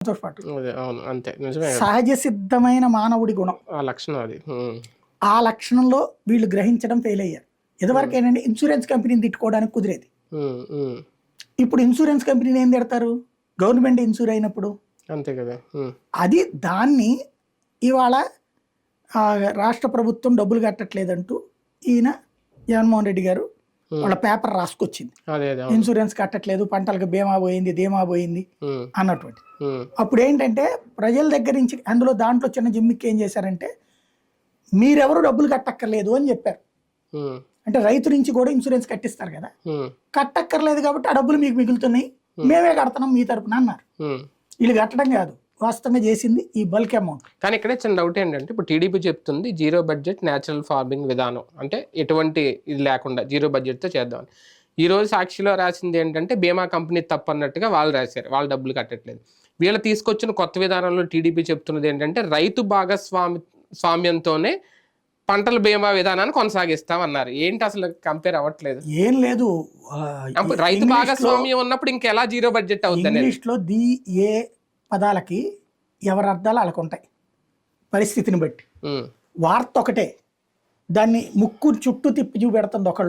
పాటు అవును అంతే నిజమే. సహజ సిద్ధమైన మానవుడి గుణం ఆ లక్షణం అది. ఆ లక్షణంలో వీళ్ళు గ్రహించడం ఫెయిల్ అయ్యారు. ఇదివరకు ఏంటంటే ఇన్సూరెన్స్ కంపెనీని తిట్టుకోవడానికి కుదిరేది. ఇప్పుడు ఇన్సూరెన్స్ కంపెనీని ఏం తిడతారు? గవర్నమెంట్ ఇన్సూర్ అయినప్పుడు. అంతే కదా. అది దాన్ని ఇవాళ రాష్ట్ర ప్రభుత్వం డబ్బులు కట్టట్లేదంటూ ఈయన జగన్మోహన్ రెడ్డి గారు వాళ్ళ పేపర్ రాసుకొచ్చింది. ఇన్సూరెన్స్ కట్టట్లేదు, పంటలకు బీమా పోయింది, ధీమా పోయింది అన్నటువంటి. అప్పుడు ఏంటంటే ప్రజల దగ్గర నుంచి దాంట్లో చిన్న జిమ్మికి ఏం చేశారంటే మీరెవరు డబ్బులు కట్టక్కర్లేదు అని చెప్పారు. అంటే రైతు నుంచి కూడా ఇన్సూరెన్స్ కట్టిస్తారు కదా, కట్టక్కర్లేదు కాబట్టి ఆ డబ్బులు మీకు మిగులుతున్నాయి, మేమే కడతాం మీ తరపున అన్నారు. వీళ్ళు కట్టడం కాదు, వాస్తవంగా చేసింది ఈ బల్క్ అమౌంట్. కానీ ఇక్కడే చిన్న డౌట్ ఏంటంటే ఇప్పుడు టీడీపీ చెప్తుంది జీరో బడ్జెట్ న్యాచురల్ ఫార్మింగ్ విధానం, అంటే ఎటువంటి ఇది లేకుండా జీరో బడ్జెట్తో చేద్దామని. ఈ రోజు సాక్షిలో రాసింది ఏంటంటే బీమా కంపెనీ తప్పన్నట్టుగా వాళ్ళు రాశారు, వాళ్ళు డబ్బులు కట్టట్లేదు. వీళ్ళు తీసుకొచ్చిన కొత్త విధానంలో టీడీపీ చెప్తున్నది ఏంటంటే రైతు స్వామ్యంతోనే పంటల బీమా విధానాన్ని కొనసాగిస్తామన్నారు. ఏంటి అసలు కంపేర్ అవ్వట్లేదు? ఏం లేదు, రైతు భాగస్వామ్యం ఉన్నప్పుడు ఇంకెలా జీరో బడ్జెట్ అవుతుంది? ఇంగ్లీష్లో ఏ పదాలకి ఎవరి అర్థాలు వాళ్ళకు ఉంటాయి పరిస్థితిని బట్టి. వార్త ఒకటే, దాన్ని ముక్కు చుట్టూ తిప్పి చూపెడుతుంది ఒకళ్ళు,